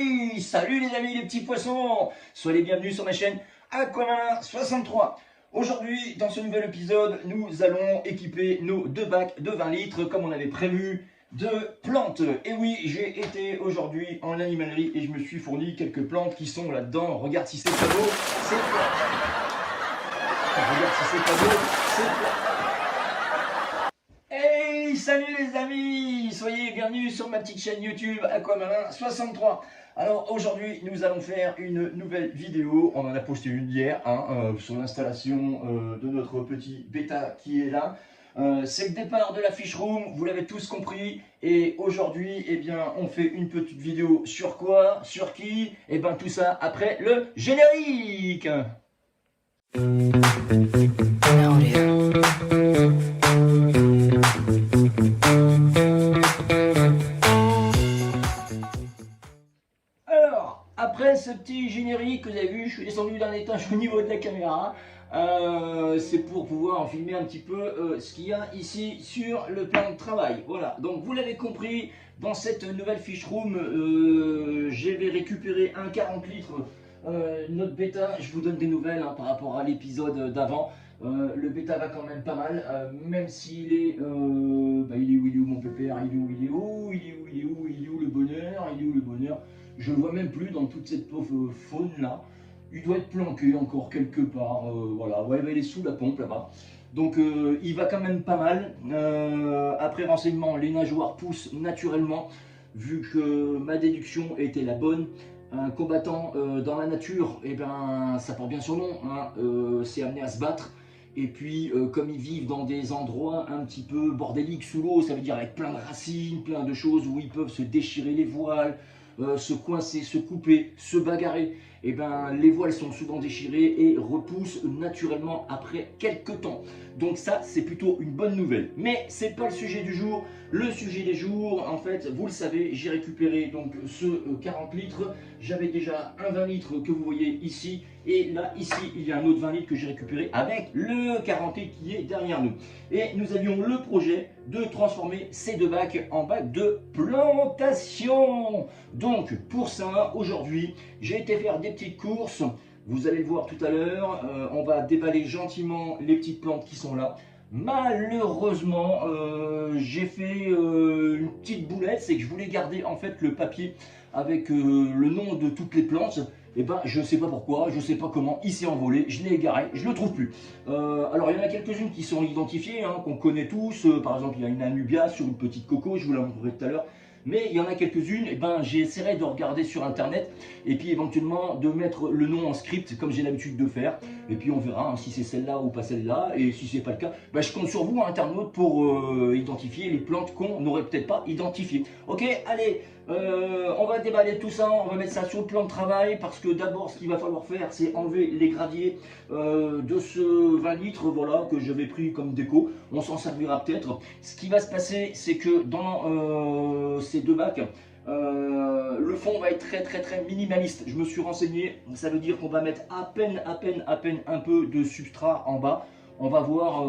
Hey, salut les amis, les petits poissons. Soyez les bienvenus sur ma chaîne Aquamalin 63. Aujourd'hui, dans ce nouvel épisode, nous allons équiper nos deux bacs de 20 litres comme on avait prévu de plantes. Et oui, j'ai été aujourd'hui en animalerie et je me suis fourni quelques plantes qui sont là-dedans. Regarde si c'est pas beau, c'est regarde si c'est pas beau, c'est Hey, salut les amis, soyez bienvenus sur ma petite chaîne YouTube Aquamalin 63. Alors aujourd'hui nous allons faire une nouvelle vidéo, on en a posté une hier sur l'installation de notre petit bêta qui est là. C'est le départ de la fish room, vous l'avez tous compris. Et aujourd'hui, eh bien, on fait une petite vidéo sur quoi, sur qui. Et bien tout ça après le générique. Alors, après ce petit générique que vous avez vu, je suis descendu d'un étage au niveau de la caméra. C'est pour pouvoir filmer un petit peu ce qu'il y a ici sur le plan de travail. Voilà, donc vous l'avez compris, dans cette nouvelle fish room, je vais récupérer un 40 litres. Notre bêta, je vous donne des nouvelles par rapport à l'épisode d'avant. Le bêta va quand même pas mal, même s'il est, il est où mon pépère, il est où le bonheur, il est où le bonheur. Je le vois même plus dans toute cette pauvre faune là. Il doit être planqué encore quelque part, voilà, ouais, il est sous la pompe là-bas. Donc il va quand même pas mal. Après renseignement, les nageoires poussent naturellement, vu que ma déduction était la bonne. Un combattant dans la nature, eh ben, ça porte bien son nom, c'est amené à se battre. Et puis, comme ils vivent dans des endroits un petit peu bordéliques sous l'eau, ça veut dire avec plein de racines, plein de choses où ils peuvent se déchirer les voiles, se coincer, se couper, se bagarrer, et ben les voiles sont souvent déchirées et repoussent naturellement après quelques temps. Donc ça, c'est plutôt une bonne nouvelle. Mais c'est pas le sujet du jour. Le sujet des jours, en fait, vous le savez, j'ai récupéré donc ce 40 litres. J'avais déjà un 20 litres que vous voyez ici. Et là, ici, il y a un autre 20 litres que j'ai récupéré avec le 40 litres qui est derrière nous. Et nous avions le projet de transformer ces deux bacs en bacs de plantation. Donc, pour ça, aujourd'hui, j'ai été faire des petites courses. Vous allez le voir tout à l'heure, on va déballer gentiment les petites plantes qui sont là. Malheureusement, j'ai fait une petite boulette, c'est que je voulais garder en fait le papier avec le nom de toutes les plantes. Et ben, je ne sais pas pourquoi, je ne sais pas comment, il s'est envolé, je l'ai égaré, je ne le trouve plus. Alors, il y en a quelques-unes qui sont identifiées, qu'on connaît tous. Par exemple, il y a une Anubia sur une petite coco, je vous la montrerai tout à l'heure. Mais il y en a quelques-unes, et ben, j'essaierai de regarder sur internet et puis éventuellement de mettre le nom en script comme j'ai l'habitude de faire. Et puis on verra si c'est celle-là ou pas celle-là. Et si c'est pas le cas, ben, je compte sur vous, internautes, pour identifier les plantes qu'on n'aurait peut-être pas identifiées. Ok, allez, on va déballer tout ça, on va mettre ça sur le plan de travail parce que d'abord ce qu'il va falloir faire c'est enlever les graviers de ce 20 litres voilà, que j'avais pris comme déco. On s'en servira peut-être. Ce qui va se passer c'est que dans ces deux bacs, le fond va être très minimaliste. Je me suis renseigné, ça veut dire qu'on va mettre à peine un peu de substrat en bas. On va voir,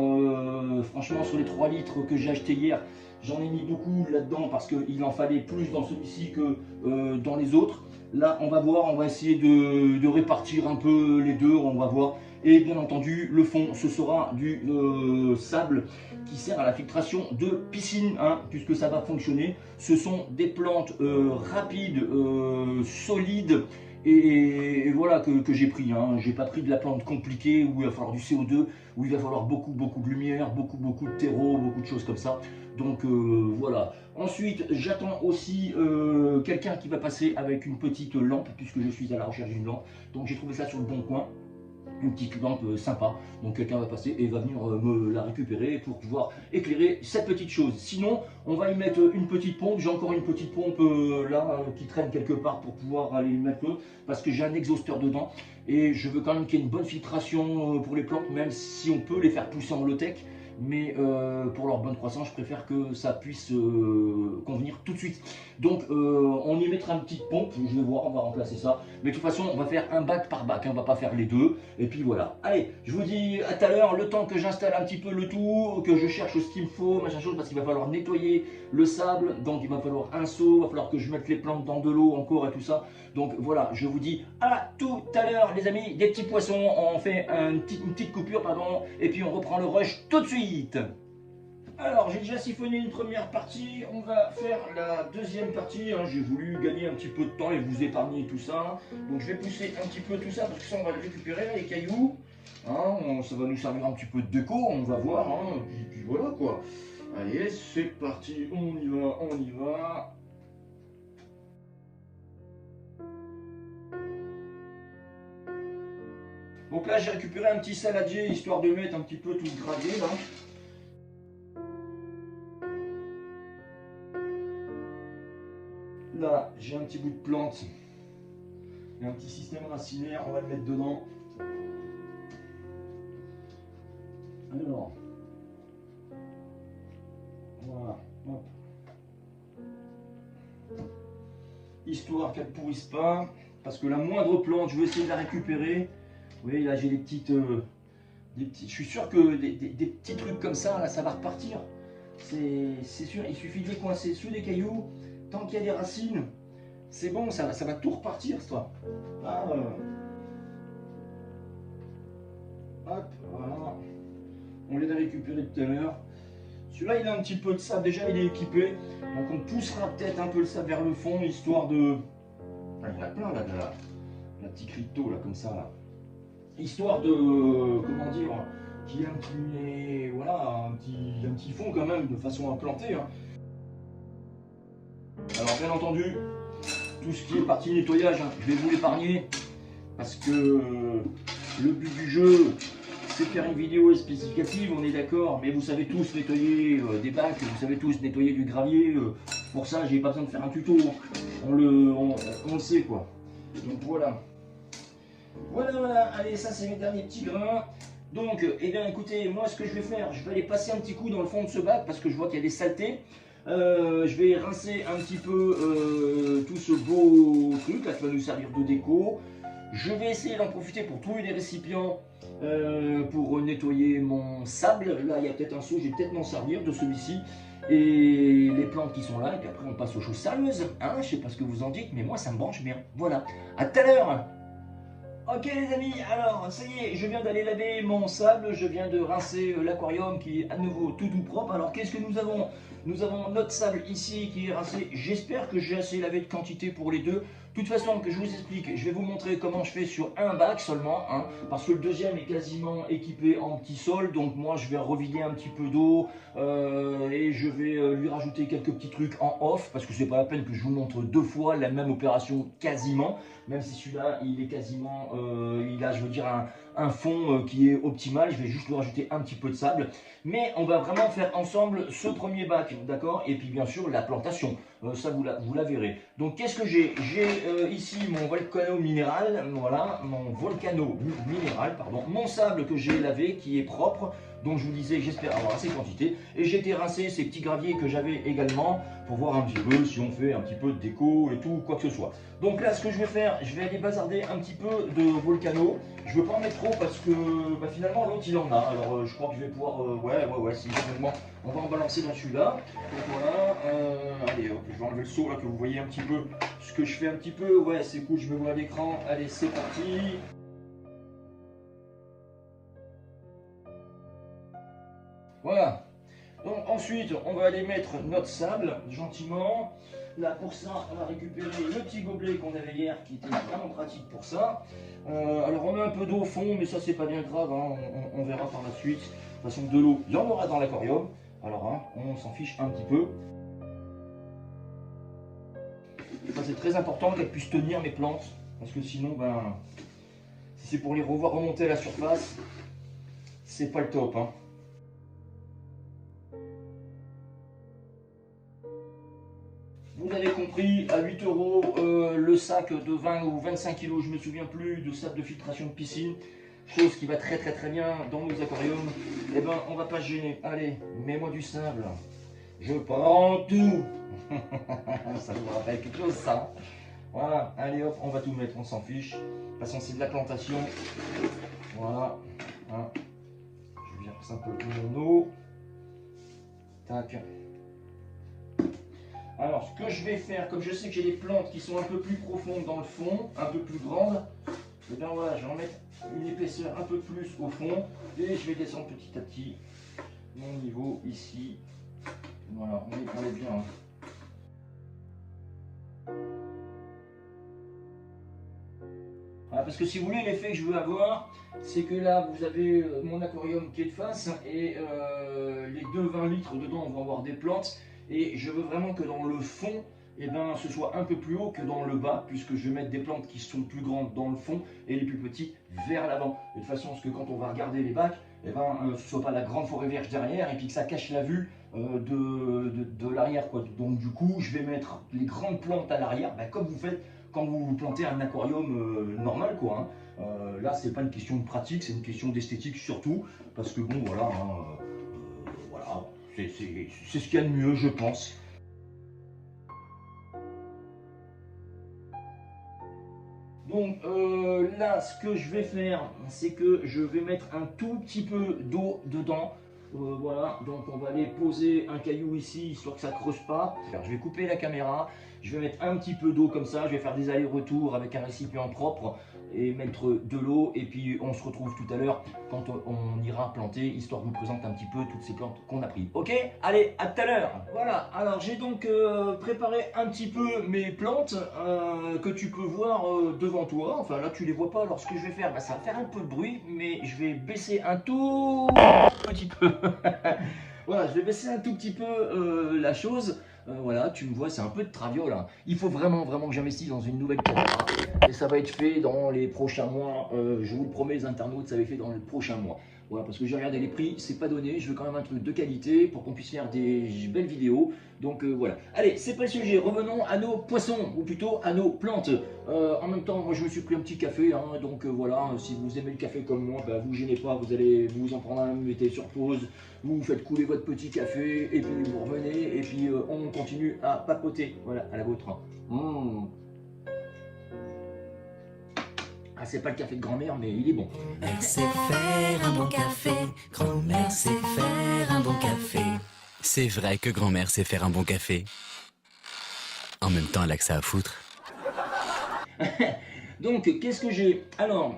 franchement sur les 3 litres que j'ai acheté hier, j'en ai mis beaucoup là-dedans parce qu'il en fallait plus dans celui-ci que dans les autres. Là on va voir, on va essayer de répartir un peu les deux, on va voir. Et bien entendu le fond ce sera du sable qui sert à la filtration de piscine, puisque ça va fonctionner. Ce sont des plantes rapides, solides, et voilà que j'ai pris. J'ai pas pris de la plante compliquée où il va falloir du CO2, où il va falloir beaucoup de lumière, beaucoup de terreau, beaucoup de choses comme ça. Donc voilà. Ensuite, j'attends aussi quelqu'un qui va passer avec une petite lampe, puisque je suis à la recherche d'une lampe. Donc j'ai trouvé ça sur le bon coin. Une petite lampe sympa, donc quelqu'un va passer et va venir me la récupérer pour pouvoir éclairer cette petite chose. Sinon on va y mettre une petite pompe, j'ai encore une petite pompe là qui traîne quelque part pour pouvoir aller y mettre parce que j'ai un exhausteur dedans et je veux quand même qu'il y ait une bonne filtration pour les plantes, même si on peut les faire pousser en low-tech. mais pour leur bonne croissance, je préfère que ça puisse convenir tout de suite. Donc on y mettra une petite pompe, je vais voir, on va remplacer ça. Mais de toute façon, on va faire un bac par bac, hein, on va pas faire les deux. Et puis voilà. Allez, je vous dis à tout à l'heure, le temps que j'installe un petit peu le tout, que je cherche ce qu'il me faut, machin chose, parce qu'il va falloir nettoyer le sable, donc il va falloir un seau, il va falloir que je mette les plantes dans de l'eau encore et tout ça. Donc voilà, je vous dis à tout à l'heure les amis, des petits poissons, on fait une petite coupure, pardon, et puis on reprend le rush tout de suite. Alors j'ai déjà siphonné une première partie, on va faire la deuxième partie, hein. J'ai voulu gagner un petit peu de temps et vous épargner tout ça. Donc je vais pousser un petit peu tout ça parce que ça on va le récupérer les cailloux. Hein, ça va nous servir un petit peu de déco, on va voir, hein, puis voilà quoi. Allez, c'est parti, on y va, on y va. Donc là j'ai récupéré un petit saladier histoire de mettre un petit peu tout gradé là. Là j'ai un petit bout de plante et un petit système racinaire, on va le mettre dedans. Alors, voilà, hop. Histoire qu'elle ne pourrisse pas, parce que la moindre plante, je vais essayer de la récupérer. Vous voyez, là j'ai des petites, je suis sûr que des petits trucs comme ça, là, ça va repartir. C'est sûr, il suffit de les coincer sous des cailloux, tant qu'il y a des racines, c'est bon, ça va tout repartir, cette fois. Ah, hop, voilà. On les a récupérés tout à l'heure. Celui-là, il a un petit peu de sable, déjà il est équipé. Donc on poussera peut-être un peu le sable vers le fond, histoire de... Ah, il y en a plein là, la petite crypto, là, comme ça, là. Histoire de... comment dire, qu'il y ait un petit... voilà, un petit fond quand même, de façon à planter. Hein. Alors bien entendu, tout ce qui est partie nettoyage, hein, je vais vous l'épargner. Parce que le but du jeu... c'est faire une vidéo spécificative, on est d'accord, mais vous savez tous nettoyer des bacs, vous savez tous nettoyer du gravier, pour ça j'ai pas besoin de faire un tuto, on le sait quoi. Donc voilà. Voilà, allez, ça c'est mes derniers petits grains. Donc, eh bien écoutez, moi ce que je vais faire, je vais aller passer un petit coup dans le fond de ce bac, parce que je vois qu'il y a des saletés. Je vais rincer un petit peu tout ce beau truc, là qui va nous servir de déco. Je vais essayer d'en profiter pour trouver des récipients pour nettoyer mon sable. Là, il y a peut-être un seau, je vais peut-être m'en servir de celui-ci. Et les plantes qui sont là, et puis après on passe aux choses sérieuses. Hein, je sais pas ce que vous en dites, mais moi ça me branche bien. Voilà, à tout à l'heure. Ok les amis, alors ça y est, je viens d'aller laver mon sable, je viens de rincer l'aquarium qui est à nouveau tout propre. Alors qu'est-ce que nous avons? Nous avons notre sable ici qui est rincé, j'espère que j'ai assez lavé de quantité pour les deux. De toute façon, que je vous explique, je vais vous montrer comment je fais sur un bac seulement, hein, parce que le deuxième est quasiment équipé en petit sol, donc moi je vais revider un petit peu d'eau et je vais lui rajouter quelques petits trucs en off, parce que c'est pas la peine que je vous montre deux fois la même opération quasiment, même si celui-là il est quasiment, il a je veux dire un fond qui est optimal, je vais juste lui rajouter un petit peu de sable, mais on va vraiment faire ensemble ce premier bac, d'accord, et puis bien sûr la plantation. Ça vous la verrez. Donc qu'est-ce que j'ai? J'ai ici mon volcano minéral, voilà, mon sable que j'ai lavé qui est propre, donc je vous disais j'espère avoir assez de quantité, et j'ai été rincer ces petits graviers que j'avais également pour voir un petit peu si on fait un petit peu de déco et tout, quoi que ce soit. Donc là ce que je vais faire, je vais aller bazarder un petit peu de volcano, je veux pas en mettre trop parce que bah, finalement l'autre il en a, alors je crois que je vais pouvoir, ouais, si finalement on va en balancer dans celui-là. Donc voilà, allez hop, je vais enlever le seau là que vous voyez un petit peu ce que je fais un petit peu, ouais c'est cool, je me vois à l'écran, allez c'est parti. Voilà, donc ensuite on va aller mettre notre sable gentiment. Là pour ça on va récupérer le petit gobelet qu'on avait hier qui était vraiment pratique pour ça. Alors on met un peu d'eau au fond mais ça c'est pas bien grave, hein, on verra par la suite. De toute façon de l'eau il y en aura dans l'aquarium, alors hein, on s'en fiche un petit peu. Ça c'est très important qu'elles puissent tenir mes plantes, parce que sinon ben si c'est pour les revoir remonter à la surface, c'est pas le top. Hein. Vous avez compris, à 8 € le sac de 20 ou 25 kg, je ne me souviens plus, de sable de filtration de piscine. chose qui va très bien dans nos aquariums, eh ben on va pas se gêner. Allez, mets-moi du sable. Je prends tout. Ça vous rappelle quelque chose, ça? Voilà, allez hop, on va tout mettre, on s'en fiche. De toute façon, c'est de la plantation. Voilà. Hein. Je verse un peu mon eau. Tac. Alors, ce que je vais faire, comme je sais que j'ai des plantes qui sont un peu plus profondes dans le fond, un peu plus grandes, et bien voilà, je vais en mettre une épaisseur un peu plus au fond et je vais descendre petit à petit mon niveau ici. Voilà, on est bien. Voilà, parce que si vous voulez, l'effet que je veux avoir, c'est que là, vous avez mon aquarium qui est de face et les 20 litres dedans, on va avoir des plantes. Et je veux vraiment que dans le fond, eh ben, ce soit un peu plus haut que dans le bas, puisque je vais mettre des plantes qui sont plus grandes dans le fond et les plus petites vers l'avant. De toute façon, parce que quand on va regarder les bacs, eh ben, ce ne soit pas la grande forêt vierge derrière et puis que ça cache la vue de l'arrière. Donc du coup, je vais mettre les grandes plantes à l'arrière, ben, comme vous faites quand vous plantez un aquarium normal, quoi. Hein. Là, c'est pas une question de pratique, c'est une question d'esthétique surtout, parce que bon, voilà, hein, voilà, c'est ce qu'il y a de mieux, je pense. Donc là, ce que je vais faire, c'est que je vais mettre un tout petit peu d'eau dedans. Voilà, donc on va aller poser un caillou ici, histoire que ça ne creuse pas. Alors, je vais couper la caméra, je vais mettre un petit peu d'eau comme ça, je vais faire des allers-retours avec un récipient propre et mettre de l'eau. Et puis on se retrouve tout à l'heure quand on ira planter, histoire que je vous présente un petit peu toutes ces plantes qu'on a prises. Ok, allez, à tout à l'heure. Voilà, alors j'ai donc préparé un petit peu mes plantes que tu peux voir devant toi. Enfin là tu les vois pas, alors ce que je vais faire, bah, ça va faire un peu de bruit, mais je vais baisser un tout petit peu. Voilà, je vais baisser un tout petit peu la chose. Voilà, tu me vois, c'est un peu de traviole. Hein. Il faut vraiment que j'investisse dans une nouvelle caméra. Et ça va être fait dans les prochains mois. Je vous le promets, les internautes, ça va être fait dans les prochains mois. Voilà, parce que j'ai regardé les prix, c'est pas donné. Je veux quand même un truc de qualité pour qu'on puisse faire des belles vidéos. Donc voilà. Allez, c'est pas le sujet. Revenons à nos poissons, ou plutôt à nos plantes. En même temps, moi je me suis pris un petit café. Hein, donc voilà, si vous aimez le café comme moi, bah, vous gênez pas. Vous allez vous en prendre un, vous mettez sur pause. Vous faites couler votre petit café. Et puis vous revenez. Et puis on continue à papoter. Voilà, à la vôtre. Mmh. Ah, c'est pas le café de grand-mère, mais il est bon. Grand-mère sait faire un bon café. Grand-mère sait faire un bon café. C'est vrai que grand-mère sait faire un bon café. En même temps, elle a que ça à foutre. Donc, qu'est-ce que j'ai? Alors,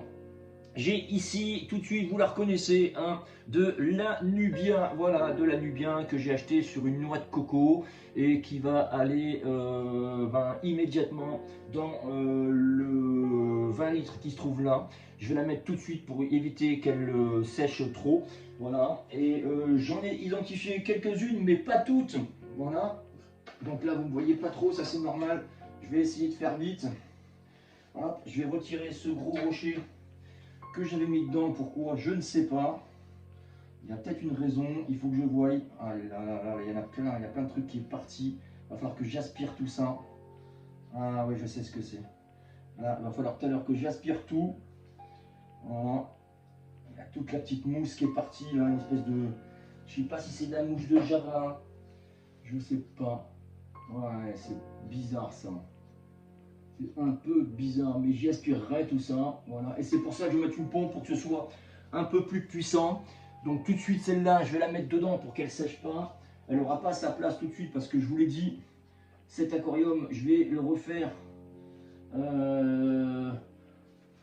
j'ai ici, tout de suite, vous la reconnaissez, hein, de la Nubia. Voilà, de la Nubia que j'ai acheté sur une noix de coco et qui va aller immédiatement dans le 20 litres qui se trouve là. Je vais la mettre tout de suite pour éviter qu'elle sèche trop. Voilà, et j'en ai identifié quelques-unes, mais pas toutes. Voilà, donc là, vous ne voyez pas trop, ça c'est normal. Je vais essayer de faire vite. Hop, je vais retirer ce gros rocher que j'avais mis dedans. Pourquoi? Je ne sais pas. Il y a peut-être une raison. Il faut que je voie. Ah là là là, il y en a plein. Il y a plein de trucs qui est parti. Il va falloir que j'aspire tout ça. Ah oui, je sais ce que c'est. Là, il va falloir tout à l'heure que j'aspire tout. Voilà. Il y a toute la petite mousse qui est partie. Là, une espèce de... Je sais pas si c'est de la mousse de Java. Je ne sais pas. Ouais, c'est bizarre ça. C'est un peu bizarre, mais j'y aspirerai tout ça. Voilà. Et c'est pour ça que je vais mettre une pompe pour que ce soit un peu plus puissant. Donc tout de suite celle-là, je vais la mettre dedans pour qu'elle ne sèche pas. Elle n'aura pas sa place tout de suite parce que je vous l'ai dit, cet aquarium, je vais le refaire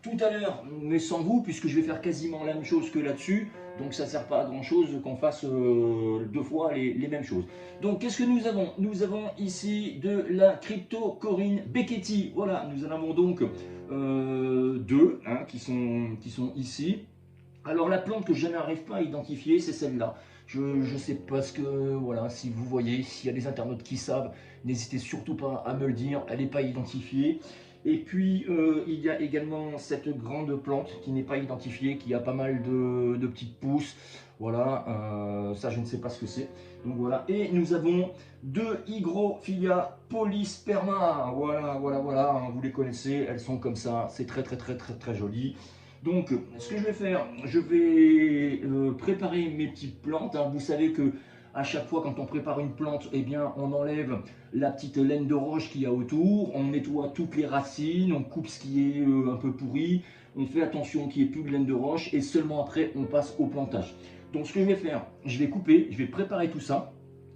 tout à l'heure, mais sans vous, puisque je vais faire quasiment la même chose que là-dessus. Donc ça ne sert pas à grand chose qu'on fasse deux fois les mêmes choses. Donc qu'est-ce que nous avons? Nous avons ici de la Cryptocoryne Becketti. Voilà, nous en avons donc deux hein, qui sont ici. Alors la plante que je n'arrive pas à identifier, c'est celle-là. Je ne sais pas ce que, voilà, si vous voyez, s'il y a des internautes qui savent, n'hésitez surtout pas à me le dire, elle n'est pas identifiée. Et puis il y a également cette grande plante qui n'est pas identifiée, qui a pas mal de petites pousses. Voilà, ça je ne sais pas ce que c'est. Donc voilà, et nous avons deux Hygrophila polysperma. Voilà, vous les connaissez, elles sont comme ça, c'est très joli. Donc, ce que je vais faire, je vais préparer mes petites plantes, hein. Vous savez que à chaque fois quand on prépare une plante, eh bien, on enlève la petite laine de roche qu'il y a autour, on nettoie toutes les racines, on coupe ce qui est un peu pourri, on fait attention qu'il n'y ait plus de laine de roche et seulement après on passe au plantage. Donc ce que je vais faire, je vais couper, je vais préparer tout ça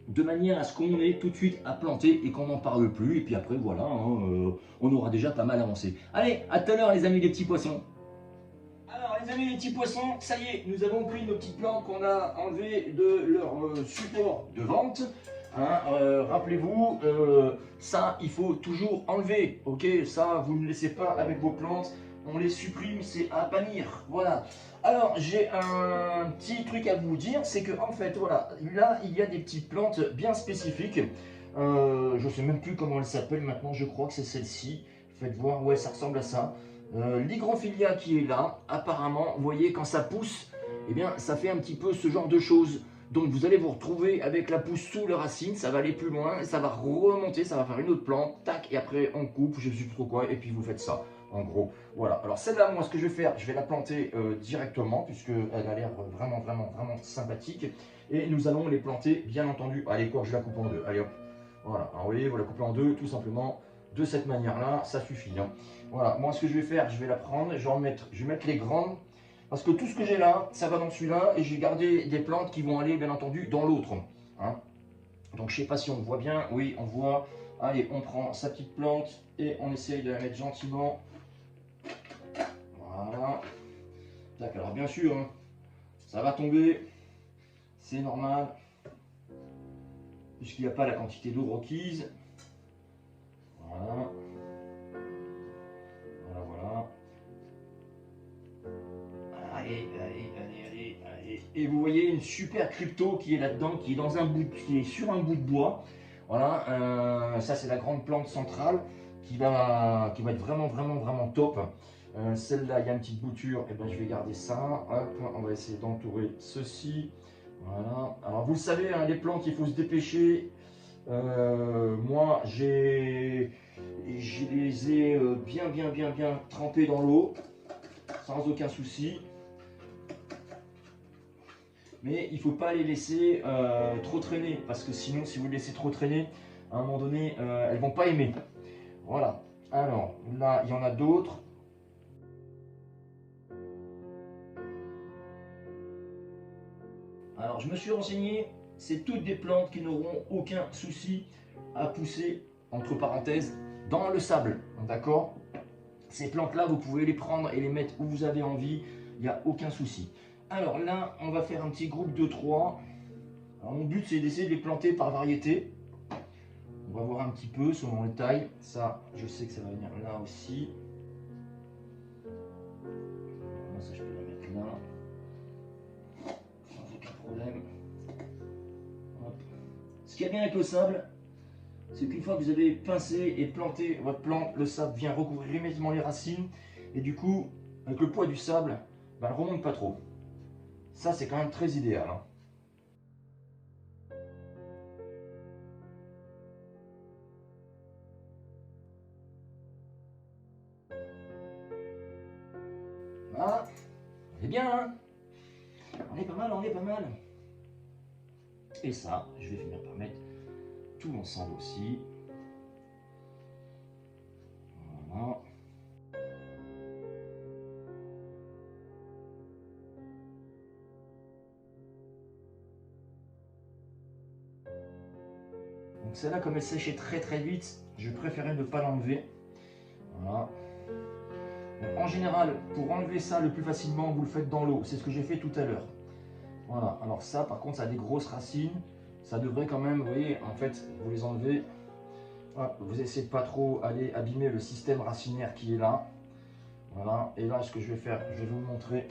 de manière à ce qu'on ait tout de suite à planter et qu'on n'en parle plus. Et puis après voilà, hein, on aura déjà pas mal avancé. Allez, à tout à l'heure les amis des petits poissons. Alors les amis les petits poissons, ça y est, nous avons pris nos petites plantes qu'on a enlevées de leur support de vente. Hein, rappelez-vous, ça il faut toujours enlever, ok? Ça vous ne laissez pas avec vos plantes, on les supprime, c'est à bannir, voilà. Alors j'ai un petit truc à vous dire, c'est que en fait voilà, là il y a des petites plantes bien spécifiques. Je sais même plus comment elles s'appellent maintenant, je crois que c'est celle-ci. Faites voir, ouais ça ressemble à ça. L'hygromphilia qui est là, apparemment, vous voyez quand ça pousse, eh bien ça fait un petit peu ce genre de choses. Donc vous allez vous retrouver avec la pousse sous les racines, ça va aller plus loin, ça va remonter, ça va faire une autre plante, tac, et après on coupe, je sais plus trop quoi, et puis vous faites ça, en gros. Voilà, alors celle-là, moi ce que je vais faire, je vais la planter directement, puisqu'elle a l'air vraiment sympathique. Et nous allons les planter, bien entendu, allez quoi, je la coupe en deux, allez hop. Voilà, alors vous voyez, vous la coupez en deux, tout simplement, de cette manière-là, ça suffit. Hein. Voilà, moi ce que je vais faire, je vais la prendre, je vais mettre les grandes. Parce que tout ce que j'ai là, ça va dans celui-là et j'ai gardé des plantes qui vont aller bien entendu dans l'autre. Hein. Donc je ne sais pas si on voit bien, oui on voit. Allez, on prend sa petite plante et on essaye de la mettre gentiment. Voilà. Tac, alors bien sûr, hein, ça va tomber, c'est normal. Puisqu'il n'y a pas la quantité d'eau requise. Voilà. Voilà. Allez. Et vous voyez une super crypto qui est là-dedans, qui est dans un bout, qui est sur un bout de bois. Voilà, ça c'est la grande plante centrale qui va être vraiment top. Celle-là, il y a une petite bouture, et ben je vais garder ça. Hop, on va essayer d'entourer ceci. Voilà. Alors vous le savez, hein, les plantes, il faut se dépêcher. Moi, je les ai bien trempées dans l'eau, sans aucun souci. Mais il ne faut pas les laisser trop traîner, parce que sinon, si vous les laissez trop traîner, à un moment donné, elles ne vont pas aimer. Voilà. Alors, là, il y en a d'autres. Alors, je me suis renseigné, c'est toutes des plantes qui n'auront aucun souci à pousser, entre parenthèses, dans le sable. D'accord? Ces plantes-là, vous pouvez les prendre et les mettre où vous avez envie, il n'y a aucun souci. Alors là, on va faire un petit groupe de 3. Alors mon but, c'est d'essayer de les planter par variété. On va voir un petit peu selon les tailles. Ça, je sais que ça va venir là aussi. Ça, je peux la mettre là. Sans aucun problème. Hop. Ce qui est bien avec le sable, c'est qu'une fois que vous avez pincé et planté votre plante, le sable vient recouvrir immédiatement les racines. Et du coup, avec le poids du sable, ben, elle ne remonte pas trop. Ça, c'est quand même très idéal. Hein. Voilà. On est bien, hein? On est pas mal. Et ça, je vais finir par mettre tout ensemble aussi. Voilà. Donc celle-là, comme elle séchait très vite, je préférais ne pas l'enlever. Voilà. Donc, en général, pour enlever ça le plus facilement, vous le faites dans l'eau. C'est ce que j'ai fait tout à l'heure. Voilà. Alors ça, par contre, ça a des grosses racines. Ça devrait quand même, vous voyez, en fait, vous les enlevez. Voilà. Vous essayez de pas trop aller abîmer le système racinaire qui est là. Voilà. Et là, ce que je vais faire, je vais vous montrer.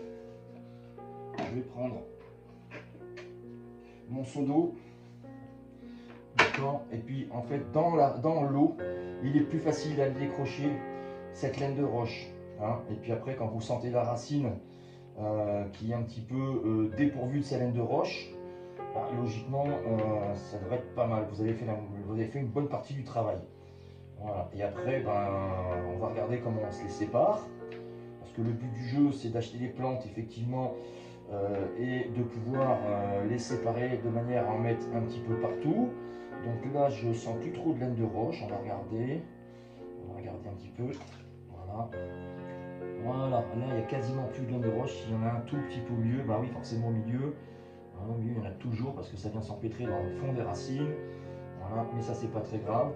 Je vais prendre mon seau d'eau. D'accord. Et puis en fait dans l'eau, il est plus facile d'aller décrocher cette laine de roche. Hein. Et puis après, quand vous sentez la racine qui est un petit peu dépourvue de sa laine de roche, bah, logiquement ça devrait être pas mal. Vous avez fait une bonne partie du travail. Voilà. Et après, ben, on va regarder comment on se les sépare. Parce que le but du jeu c'est d'acheter des plantes effectivement et de pouvoir les séparer de manière à en mettre un petit peu partout. Donc là je sens plus trop de laine de roche, on va regarder un petit peu, voilà, là il n'y a quasiment plus de laine de roche, il y en a un tout petit peu au milieu, bah oui forcément au milieu, au milieu il y en a toujours parce que ça vient s'empêtrer dans le fond des racines, voilà, mais ça c'est pas très grave.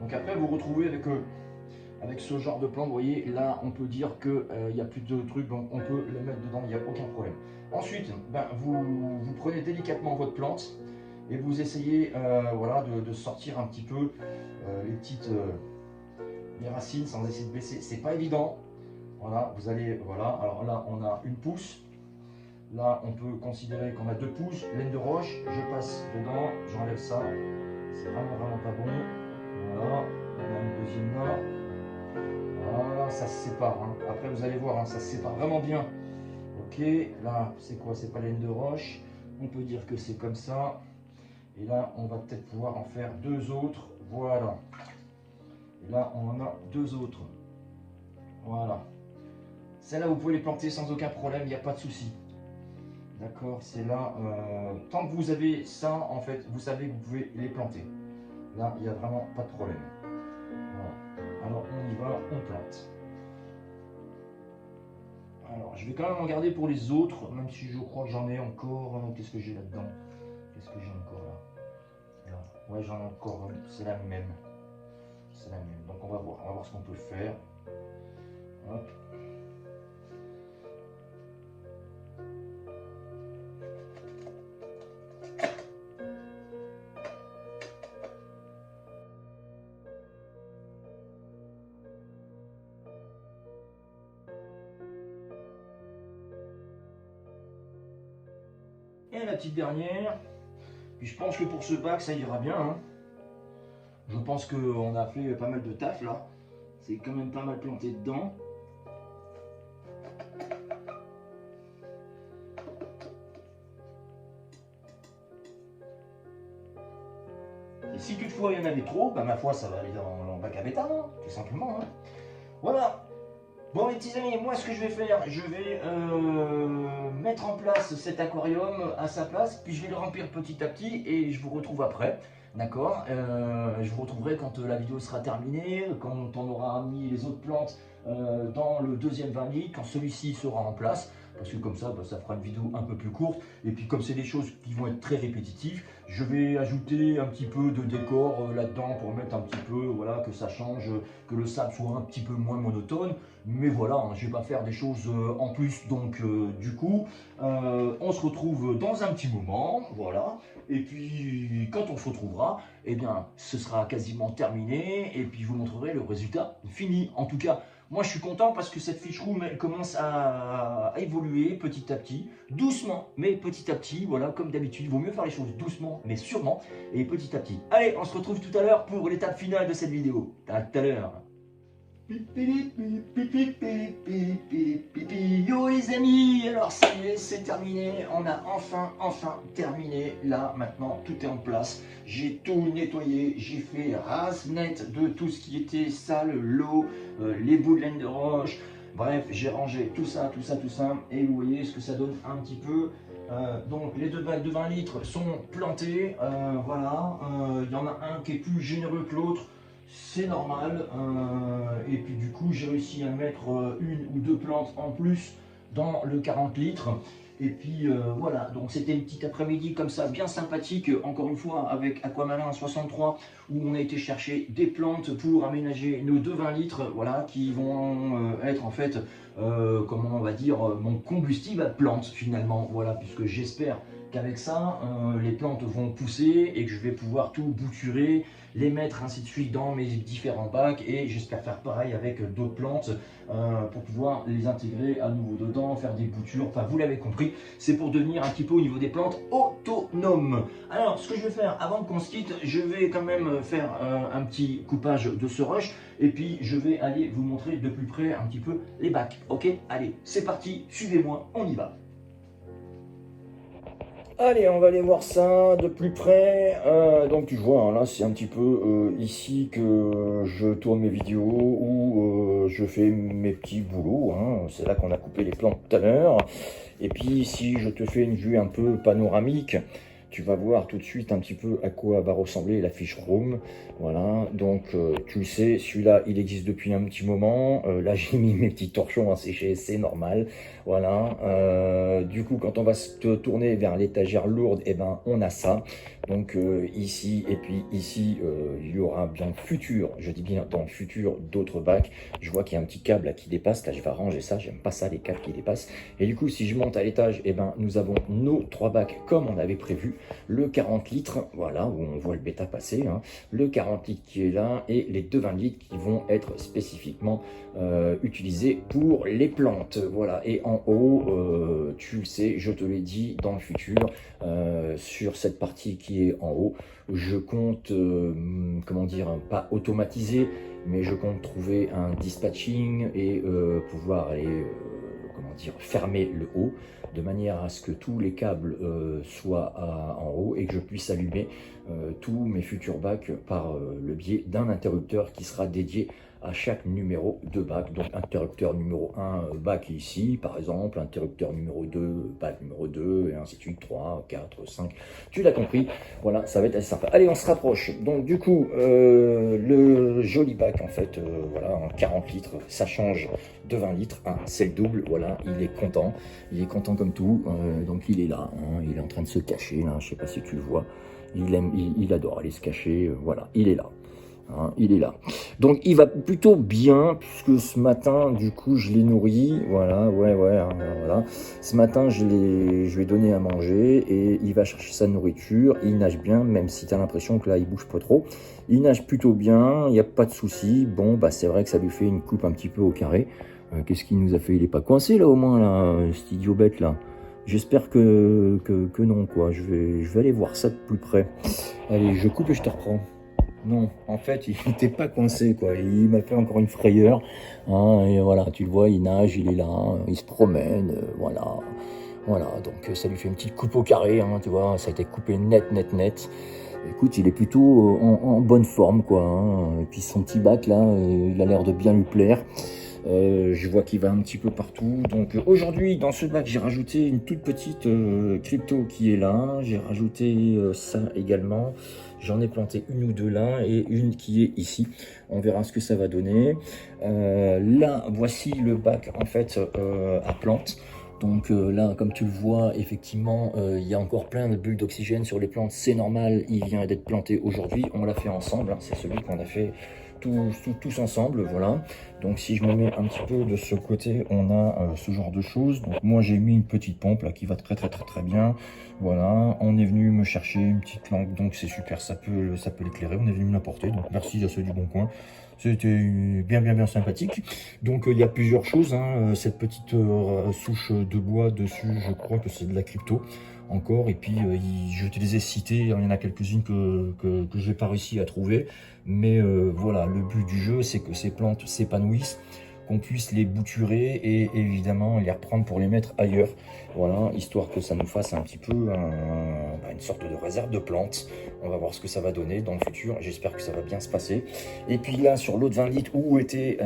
Donc après vous retrouvez avec ce genre de plante, vous voyez, là on peut dire qu'il n'y a plus de trucs, donc on peut le mettre dedans, il n'y a aucun problème. Ensuite, vous prenez délicatement votre plante et vous essayez voilà, de sortir un petit peu les racines sans essayer de baisser. C'est pas évident. Voilà, vous allez, voilà, alors là on a une pouce. Là on peut considérer qu'on a 2 pouces, laine de roche, je passe dedans, j'enlève ça. C'est vraiment pas bon. Voilà, on a une deuxième là. Voilà, ça se sépare. Hein. Après, vous allez voir, hein, ça se sépare vraiment bien. Ok, là, c'est quoi? C'est pas laine de roche. On peut dire que c'est comme ça. Et là, on va peut-être pouvoir en faire 2 autres. Voilà. Et là, on en a 2 autres. Voilà. Celles-là, vous pouvez les planter sans aucun problème, il n'y a pas de souci. D'accord, c'est là. Tant que vous avez ça, en fait, vous savez que vous pouvez les planter. Là, il n'y a vraiment pas de problème. Voilà. Alors, on y va, on plante. Alors, je vais quand même en garder pour les autres, même si je crois que j'en ai encore. Qu'est-ce que j'ai là-dedans? Qu'est-ce que j'ai encore là? Ouais, j'en ai encore. C'est la même. C'est la même. Donc, on va voir ce qu'on peut faire. Hop. Et la petite dernière, puis je pense que pour ce pack ça ira bien. Hein. Je pense qu'on a fait pas mal de taf là. C'est quand même pas mal planté dedans. Et si toutefois il y en avait trop, bah ma foi ça va aller dans le bac à bétane, hein, tout simplement. Hein. Voilà. Bon mes petits amis, moi ce que je vais faire, je vais mettre en place cet aquarium à sa place, puis je vais le remplir petit à petit et je vous retrouve après, d'accord. Je vous retrouverai quand la vidéo sera terminée, quand on aura mis les autres plantes dans le deuxième 20 litres, quand celui-ci sera en place, parce que comme ça, bah, ça fera une vidéo un peu plus courte. Et puis comme c'est des choses qui vont être très répétitives, je vais ajouter un petit peu de décor là-dedans pour mettre un petit peu, voilà, que ça change, que le sable soit un petit peu moins monotone. Mais voilà, hein, je ne vais pas faire des choses en plus, donc du coup, on se retrouve dans un petit moment, voilà. Et puis quand on se retrouvera, eh bien, ce sera quasiment terminé et puis je vous montrerai le résultat fini. En tout cas, moi je suis content parce que cette fiche room elle commence à évoluer petit à petit, doucement mais petit à petit, voilà, comme d'habitude, il vaut mieux faire les choses doucement mais sûrement et petit à petit. Allez, on se retrouve tout à l'heure pour l'étape finale de cette vidéo. À tout à l'heure. Yo les amis, alors ça y est, c'est terminé, on a enfin terminé, là maintenant tout est en place, j'ai tout nettoyé, j'ai fait rase net de tout ce qui était sale, l'eau, les bouts de laine de roche, bref j'ai rangé tout ça, et vous voyez ce que ça donne un petit peu. Donc les deux bacs de 20 litres sont plantés, voilà, il y en a un qui est plus généreux que l'autre. C'est normal, et puis du coup j'ai réussi à mettre 1 ou 2 plantes en plus dans le 40 litres. Et puis voilà, donc c'était une petite après-midi comme ça, bien sympathique, encore une fois avec Aquamalin 63, où on a été chercher des plantes pour aménager nos 2 20 litres, voilà, qui vont être en fait, comment on va dire, mon combustible à plantes finalement, voilà, puisque j'espère qu'avec ça, les plantes vont pousser et que je vais pouvoir tout bouturer, les mettre ainsi de suite dans mes différents bacs, et j'espère faire pareil avec d'autres plantes pour pouvoir les intégrer à nouveau dedans, faire des boutures, enfin vous l'avez compris, c'est pour devenir un petit peu au niveau des plantes autonome. Alors ce que je vais faire avant qu'on se quitte, je vais quand même faire un petit coupage de ce rush, et puis je vais aller vous montrer de plus près un petit peu les bacs, ok? Allez, c'est parti, suivez-moi, on y va. Allez, on va aller voir ça de plus près. Donc tu vois, hein, là c'est un petit peu ici que je tourne mes vidéos ou je fais mes petits boulots, hein. C'est là qu'on a coupé les plantes tout à l'heure. Et puis si je te fais une vue un peu panoramique, tu vas voir tout de suite un petit peu à quoi va ressembler la fiche Room. Voilà, donc tu le sais, celui-là il existe depuis un petit moment. Là j'ai mis mes petits torchons à sécher, c'est normal. Voilà, du coup quand on va se tourner vers l'étagère lourde, et ben on a ça. Donc ici et puis ici il y aura bien futur, je dis bien dans le futur, d'autres bacs. Je vois qu'il y a un petit câble là qui dépasse, là je vais ranger ça, j'aime pas ça les câbles qui dépassent. Et du coup si je monte à l'étage, et ben nous avons nos 3 bacs comme on avait prévu. Le 40 litres, voilà, où on voit le bêta passer, hein, le 40 litres qui est là, et les 2 20 litres qui vont être spécifiquement utilisés pour les plantes. Voilà, et en haut, tu le sais, je te l'ai dit, dans le futur, sur cette partie qui est en haut, je compte, comment dire, pas automatiser, mais je compte trouver un dispatching et pouvoir aller, comment dire, fermer le haut, de manière à ce que tous les câbles soient en haut et que je puisse allumer tous mes futurs bacs par le biais d'un interrupteur qui sera dédié à chaque numéro de bac. Donc interrupteur numéro 1, bac ici par exemple, interrupteur numéro 2, bac numéro 2, et ainsi de suite, 3, 4, 5, tu l'as compris. Voilà, ça va être assez sympa. Allez, on se rapproche. Donc du coup, le joli bac en fait, voilà, en 40 litres, ça change de 20 litres, hein, c'est le double, voilà, il est content comme tout, donc il est là, hein, il est en train de se cacher, là, je sais pas si tu le vois, il adore aller se cacher, voilà, il est là. Hein, il est là. Donc il va plutôt bien, puisque ce matin, du coup, je l'ai nourri. Voilà, ouais, hein, voilà. Ce matin, je lui ai donné à manger et il va chercher sa nourriture. Il nage bien, même si tu as l'impression que là, il bouge pas trop. Il nage plutôt bien, il n'y a pas de souci. Bon, bah c'est vrai que ça lui fait une coupe un petit peu au carré. Qu'est-ce qu'il nous a fait? Il est pas coincé là au moins, là, cet idiot bête là. J'espère que non, quoi. Je vais aller voir ça de plus près. Allez, je coupe et je te reprends. Non, en fait, il n'était pas coincé, quoi. Il m'a fait encore une frayeur. Hein, et voilà, tu le vois, il nage, il est là, il se promène, voilà. Voilà, donc ça lui fait une petite coupe au carré, hein, tu vois, ça a été coupé net. Écoute, il est plutôt en bonne forme, quoi. Hein. Et puis son petit bac, là, il a l'air de bien lui plaire. Je vois qu'il va un petit peu partout. Donc aujourd'hui, dans ce bac, j'ai rajouté une toute petite crypto qui est là. J'ai rajouté ça également. J'en ai planté une ou deux là et une qui est ici. On verra ce que ça va donner. Là, voici le bac en fait à plantes. Donc là, comme tu le vois, effectivement, il y a encore plein de bulles d'oxygène sur les plantes. C'est normal, il vient d'être planté aujourd'hui. On l'a fait ensemble. Hein. C'est celui qu'on a fait tous ensemble, voilà. Donc si je me mets un petit peu de ce côté, on a ce genre de choses. Donc moi j'ai mis une petite pompe là qui va très bien. Voilà, on est venu me chercher une petite lampe, donc c'est super, ça peut l'éclairer. On est venu me l'apporter, donc merci à ceux du Bon Coin. C'était bien sympathique. Donc il y a plusieurs choses, hein. Cette petite souche de bois dessus, je crois que c'est de la crypto encore, et puis je te les ai citées, il y en a quelques-unes que je n'ai pas réussi à trouver, mais voilà, le but du jeu c'est que ces plantes s'épanouissent, qu'on puisse les bouturer et évidemment les reprendre pour les mettre ailleurs, voilà, histoire que ça nous fasse un petit peu une sorte de réserve de plantes. On va voir ce que ça va donner dans le futur, j'espère que ça va bien se passer. Et puis là sur l'autre 20 litres où était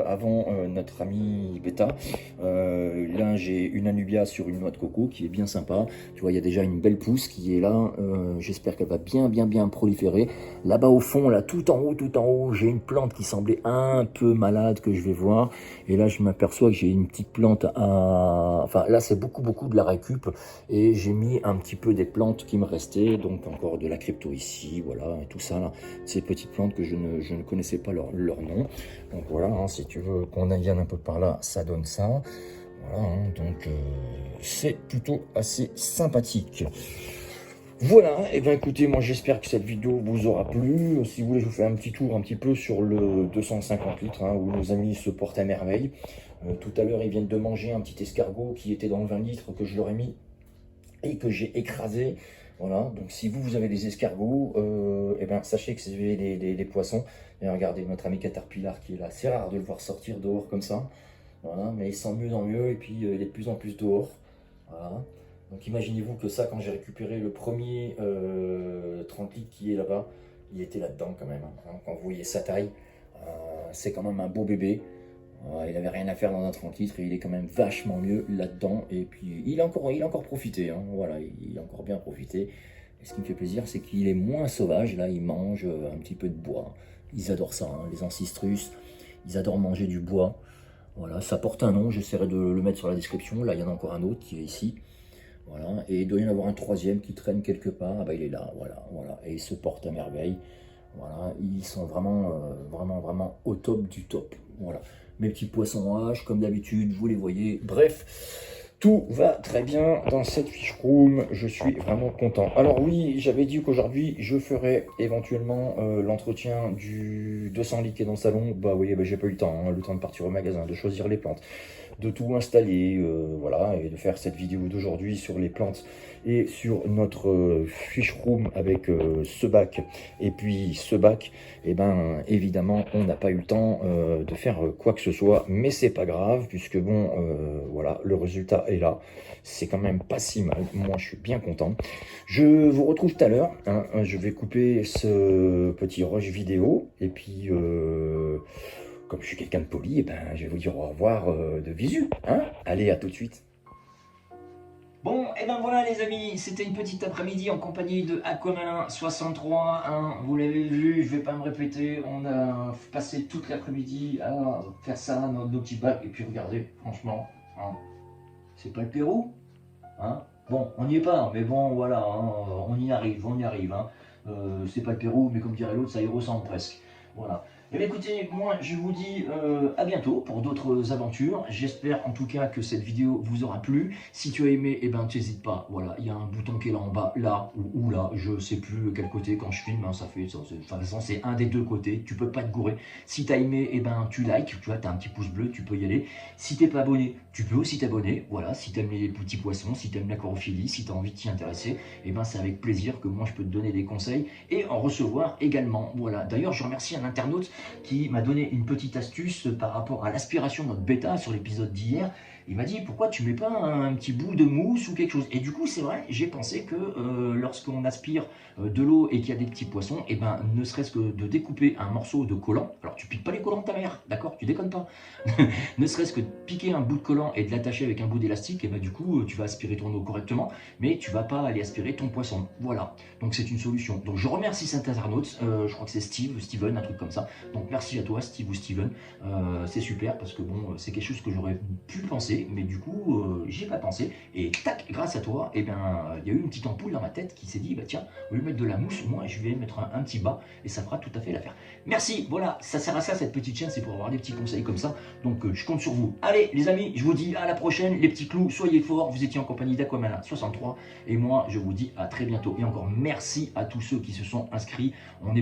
avant notre ami Beta, là j'ai une Anubia sur une noix de coco qui est bien sympa, tu vois il y a déjà une belle pousse qui est là, j'espère qu'elle va bien proliférer. Là-bas au fond, là tout en haut, j'ai une plante qui semblait un peu malade que je vais voir. Et là, je m'aperçois que j'ai une petite plante à... Enfin, là, c'est beaucoup de la récup. Et j'ai mis un petit peu des plantes qui me restaient. Donc, encore de la crypto ici, voilà, et tout ça, là. Ces petites plantes que je ne connaissais pas leur nom. Donc, voilà, hein, si tu veux qu'on aille un peu par là, ça donne ça. Voilà, hein, donc, c'est plutôt assez sympathique. Voilà, et bien écoutez, moi j'espère que cette vidéo vous aura plu. Si vous voulez, je vous fais un petit tour un petit peu sur le 250 litres, hein, où nos amis se portent à merveille. Tout à l'heure, ils viennent de manger un petit escargot qui était dans le 20 litres que je leur ai mis et que j'ai écrasé. Voilà, donc si vous avez des escargots, et ben sachez que c'est des poissons. Et regardez, notre ami Caterpillar qui est là, c'est rare de le voir sortir dehors comme ça. Voilà, mais il sent mieux en mieux et puis il est de plus en plus dehors. Voilà. Donc imaginez-vous que ça, quand j'ai récupéré le premier 30 litres qui est là-bas, il était là-dedans quand même. Hein. Quand vous voyez sa taille, c'est quand même un beau bébé. Il n'avait rien à faire dans un 30 litres et il est quand même vachement mieux là-dedans. Et puis il a encore profité, hein. Voilà, il a encore bien profité. Et ce qui me fait plaisir, c'est qu'il est moins sauvage. Là, il mange un petit peu de bois. Ils adorent ça, hein, les ancistrus. Ils adorent manger du bois. Voilà, ça porte un nom, j'essaierai de le mettre sur la description. Là, il y en a encore un autre qui est ici. Voilà, et il doit y en avoir un troisième qui traîne quelque part. Ah bah, il est là, voilà, voilà. Et il se porte à merveille. Voilà, ils sont vraiment au top du top. Voilà, mes petits poissons H, comme d'habitude, vous les voyez. Bref, tout va très bien dans cette fish room. Je suis vraiment content. Alors oui, j'avais dit qu'aujourd'hui, je ferais éventuellement l'entretien du 200 litres qui est dans le salon. Bah oui, bah, j'ai pas eu le temps, hein, le temps de partir au magasin, de choisir les plantes, de tout installer, voilà, et de faire cette vidéo d'aujourd'hui sur les plantes et sur notre fish room avec ce bac et puis ce bac. Et ben évidemment on n'a pas eu le temps de faire quoi que ce soit, mais c'est pas grave puisque bon voilà, le résultat est là. C'est quand même pas si mal, moi je suis bien content. Je vous retrouve tout à l'heure, hein. Je vais couper ce petit rush vidéo et puis comme je suis quelqu'un de poli, eh ben, je vais vous dire au revoir de visu. Hein, allez, à tout de suite. Bon, et ben voilà les amis, c'était une petite après-midi en compagnie de Aquamalin 63, hein, vous l'avez vu, je vais pas me répéter, on a passé toute l'après-midi à faire ça dans nos petits bacs, et puis regardez, franchement, hein, c'est pas le Pérou, hein, bon, on n'y est pas, mais bon, voilà, hein, on y arrive, hein, c'est pas le Pérou, mais comme dirait l'autre, ça y ressemble presque, voilà. Eh bien, écoutez, moi je vous dis à bientôt pour d'autres aventures. J'espère en tout cas que cette vidéo vous aura plu. Si tu as aimé, eh ben n'hésite pas. Voilà, il y a un bouton qui est là en bas, là ou là. Je sais plus quel côté quand je filme. Hein, ça fait, de toute façon, c'est un des deux côtés. Tu peux pas te gourer. Si tu as aimé, eh ben tu likes. Tu vois, tu as un petit pouce bleu, tu peux y aller. Si t'es pas abonné, tu peux aussi t'abonner. Voilà, si tu aimes les petits poissons, si tu aimes l'aquarophilie, si tu as envie de t'y intéresser, eh ben c'est avec plaisir que moi je peux te donner des conseils et en recevoir également. Voilà. D'ailleurs, je remercie un internaute qui m'a donné une petite astuce par rapport à l'aspiration de notre bêta sur l'épisode d'hier. Il m'a dit pourquoi tu mets pas un petit bout de mousse ou quelque chose. Et du coup c'est vrai, j'ai pensé que lorsqu'on aspire de l'eau et qu'il y a des petits poissons, et ben ne serait-ce que de découper un morceau de collant, alors tu piques pas les collants de ta mère, d'accord, tu déconnes pas, ne serait-ce que de piquer un bout de collant et de l'attacher avec un bout d'élastique, et ben du coup tu vas aspirer ton eau correctement, mais tu vas pas aller aspirer ton poisson. Voilà, donc c'est une solution. Donc je remercie cet internaute, je crois que c'est Steven, un truc comme ça. Donc merci à toi Steve ou Steven, c'est super parce que bon c'est quelque chose que j'aurais pu penser, mais du coup j'y ai pas pensé et tac, grâce à toi, et ben il y a eu une petite ampoule dans ma tête qui s'est dit bah tiens, au lieu de mettre de la mousse, moi je vais mettre un petit bas et ça fera tout à fait l'affaire. Merci, voilà, ça sert à ça cette petite chaîne, c'est pour avoir des petits conseils comme ça, donc je compte sur vous. Allez les amis, je vous dis à la prochaine, les petits clous, soyez forts, vous étiez en compagnie d'Aquamalin 63 et moi je vous dis à très bientôt et encore merci à tous ceux qui se sont inscrits. On est